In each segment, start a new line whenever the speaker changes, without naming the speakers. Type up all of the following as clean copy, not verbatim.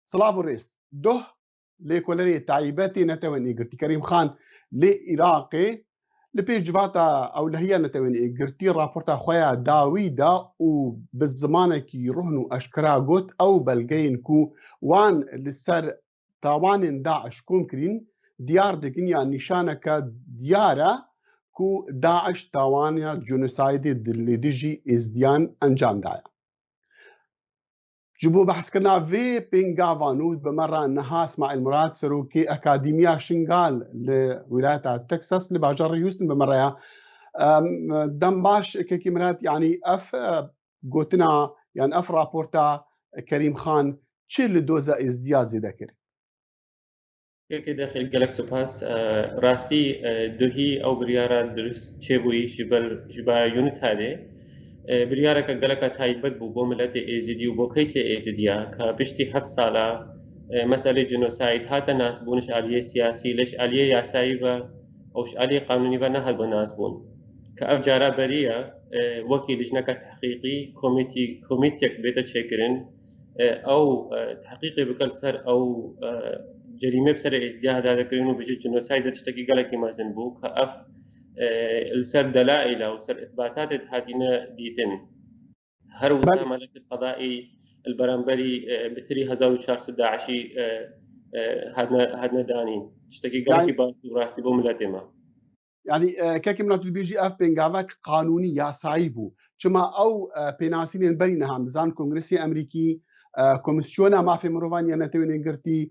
سلاف الرئيس ده لكولري تعيباتي نتواني قرتي كريم خان لإراقي لبيش جفاتا أو لهي نتواني قرتي رابورتا خويا داويدا وبالزمانة كي رهنو أشكرا قوت أو بلقين كو وان لسر تاوان داعش كونكرين ديار دكينيا نشانك ديارة كو داعش تاوانيا جنوسايدي اللي ديجي ازديان انجام دايا جبو بحث كنا في بينغافانو بمرة نهاس مع المراد سروكي أكاديمية شنغال لولاية تكساس لباجر هيوستن بمرة دمباش كيكي مرات يعني قوتنا يعني رابورتا كريم خان تشيل دوزا ازديازي ذكر
كي داخل جالكسو باس راستي دهي او بريارا درس تشيبوي جبا يونت هذه بريارا كجالكا تايبت بو ملت ايزيدي وبو كيس ايزيديا كبشتي 7 ساله مساله جنوسايد هذا ناس بونش عليه سياسي ليش عليه ياسايبا اوش عليه قانوني بنا هذا ناس بون كافجارا بريا وكيل لجنه تحقيقي كوميتيك بيتا تشيكرين او تحقيقي بكل سر او جريمه بسر ازدياد هذا كرينو بجي جنوسايد تشتكي قالك ما زنبو كاف السر دلائل او سر اثباتات هاتينا ديتن هر وسا ملك القضائي البرامبري بتري 1411 هادنا دانين تشتكي قالك با راستي بو ملاتما
يعني كيك منات بيجي اف بينغافك قانوني يا سايبو كما او بيناسين برينها مزان كونغرسي امريكي كوميسيونا ما في مروفانيا نتوين قرتي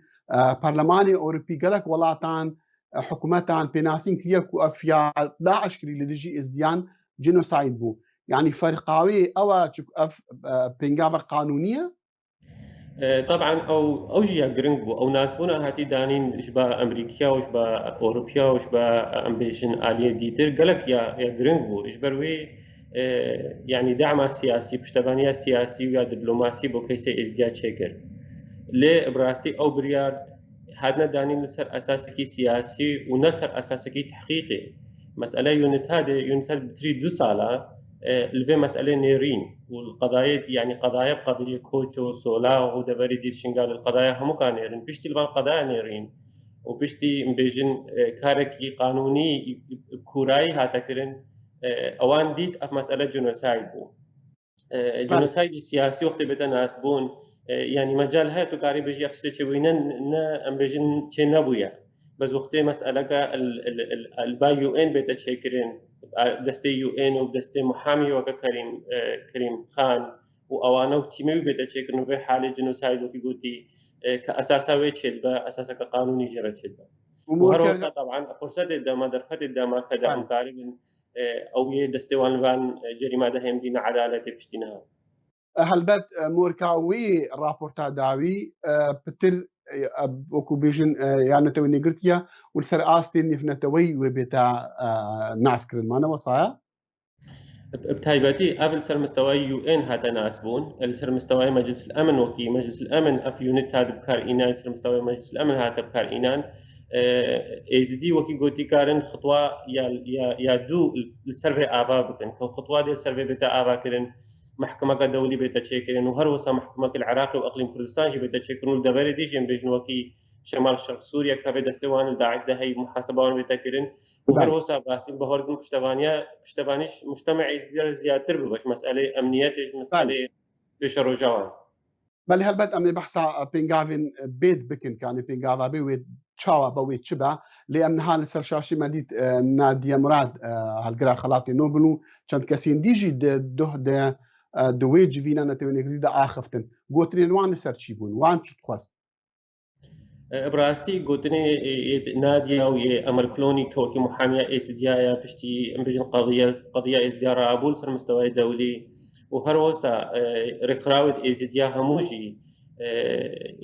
برلماني اوروبي قالك ولاتان حكومتان بيناسين كريكو افيا 11 كري لديجي ازديان جينوسايد بو يعني فرقاوي او اف بينغافك قانونيه
طبعا او جيا جرينغ بو او ناس بونا هاتي دانين شبا امريكا وشبا اوروبيا وشبا امبيشن اليه ديتر قالك يا جرينغ بو اجبروي يعني دعم سياسي بشتبانيا سياسي ويا دبلوماسي بو كيسي ازدياد شكر ليه براستي او بريار هادنا دانين لسر اساسكي سياسي ونسر اساسكي تحقيقي مساله يونت بتري 2 ساله الفي مساله نيرين والقضايا يعني قضايا بقضيه كوتشو سولا ودبري دي شنغال القضايا هم كان نيرين بيشتي القضايا نيرين وبيشتي مبيجن كاركي قانوني كوراي هاتكرن اوان ديت اف مساله جنوسايد بو جنوسايد سياسي وقت بتا ناس بون يعني مجال هاي تقاري بيجي يقصد شوينا نا امبيجن تشينا بويا بس وقت مساله البا يو ان بتا تشكرين دستي يو ان ودستي محامي وكريم كريم خان واوانو تيمي بتا تشكرين في حاله جنوسايد وكي قلتي كاساسا ويتشد با اساسا كقانوني جرتشد وهروسا طبعا فرصه الدم درفت الدم كذا مقارب او دستوان فان جريمه دهم دين عداله بشتينها
هلبت موركاوي رابورتا داوي بتر وكو بيجن يعني توي نيغرتيا والسر استين نفنتوي وبتا ناسكرن مانا وصايا
بتايباتي قبل سر مستوى يو ان هذا ناسبون السر مستوى مجلس الامن وكي مجلس الامن اف يونت هذا بكار اينان سر مستوى مجلس الامن هذا بكار اينان ازدي وكي قوتي كارن خطوه يا دو السيرفي ابا بكن خطوه دي السيرفي بتا ابا كرن محكمه دولي بتا تشيكرن وهروسا محكمه العراق واقليم كردستان جي بتا تشيكرن الدبري دي جن بجنوكي شمال الشرق سوريا كافي دستوان داعش ده هي محاسبه بتا كرن وهروسا باسين بهردن پشتوانیش مجتمع زیادتر بباش مسئله امنیتش مسئله بشر و جوان
بل هلبت امني بحثا بينغافين بيت بكن كان بينغافا بيويت تشاوا بويت شبا لان هان سرشاشي مديت ناديه مراد هالقرا خلاطي نوبلو كان كاسين ديجي ده دويج فينا نتوني غريدا اخفتن قوتري وان سرشيبون وان تخواست
براستي قلتني نادية ويا أمر كلوني كوكي محامية إسديايا بشتي بيجن قضية إسديارا أبول سر مستوى دولي وهروسا ركراوت إسديا هموجي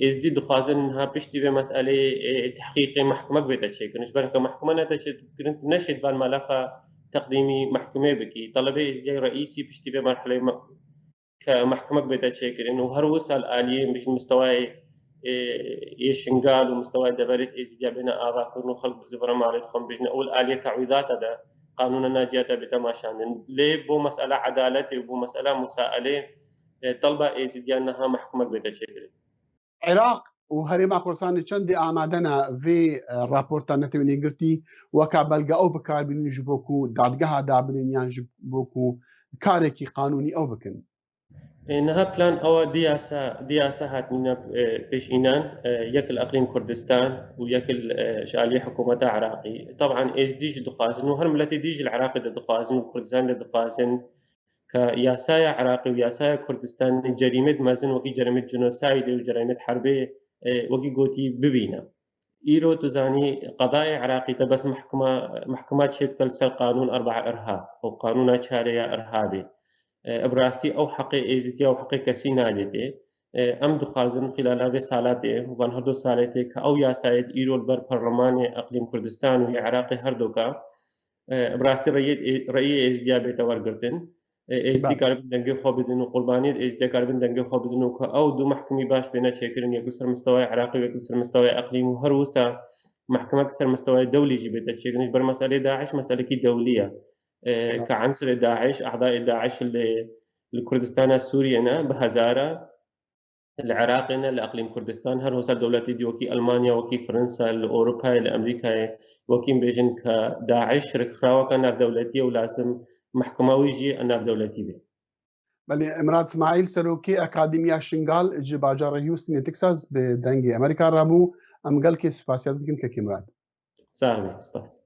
إسدي دخازنها بشتي بمسألة تحقيق محكمة بيتا شيء كنش بالك محكمة نتشد كنت نشد بالملفة تقديمي محكمة بكي طلبة إسديا رئيسي بشتي بمرحلة كمحكمة بيتا شيء كنه وهروسا الآلية بيجن مستوى يشنغال ومستوى دبرت ازديا بنا آبا كرنو خلق زبرا مالتهم بجنا أول آلية تعويضات هذا قانون الناجيات بتماشان ليه بو مسألة عدالة وبو مسألة مساءلة طلبة ازديا أنها محكمة بتشكل
العراق و هەرێما کوردستانی چەندی ئامادەنە vê راپۆرتان نەتەوێنێ گرتی وەکا بەلگە ئەو بەکاربێنن ji بۆ ku دادگەها دابنێن یان ji بۆ ku کارێکی قانونی ئەو بکەن.
نها بلان أو دياسة هاتنينا بيشينان يكل أقليم كردستان ويكل شالية حكومة عراقي طبعا إيش ديج دخازن وهر ملتي ديج العراقي دخازن وكردستان دخازن كياسايا عراقي وياسايا كردستان جريمة مازن وكي جريمة جنوسايد وجريمة حربية وكي قوتي ببينا إيرو تزاني قضايا عراقي بس محكمات شكل سر قانون 4 إرهاب أو قانون شارية إرهابي براستي أو حقي إيزيتي أو حقي كسي ناليتي أم دخازن خلال هذه سالاتي وان هردو سالاتي كأو ياسايد إيرو البر برلماني أقليم كردستان وهي عراقي هردوكا براستي رأي إيزديا بيتا ورقرتن إيزدي كاربن دنگي خوابدن وقرباني إيزدي كاربن دنگي خوابدن أو دو محكمي باش بينا تشكرن يكسر مستوى عراقي ويكسر مستوى أقليم وهروسا محكمة كسر مستوى دولي جبتا تشكرن بر مسألة داعش مسألة دولية كعنصر داعش أعضاء داعش لكردستان السورينا بهزارة العراقنا لأقليم كردستان هر هوسا دولتي دي وكي ألمانيا وكي فرنسا لأوروبا لأمريكا وكي بيجن كداعش شرك خراوة كان دولتي ولازم محكمة ويجي أنا دولتي بي.
بله امرات اسماعیل سروکی اکادمیا شنگال جی باجار هیوستن تكساس بدنگی امریکا رابو ام قال كي سپاسيات كن كمرات
سامي سپاس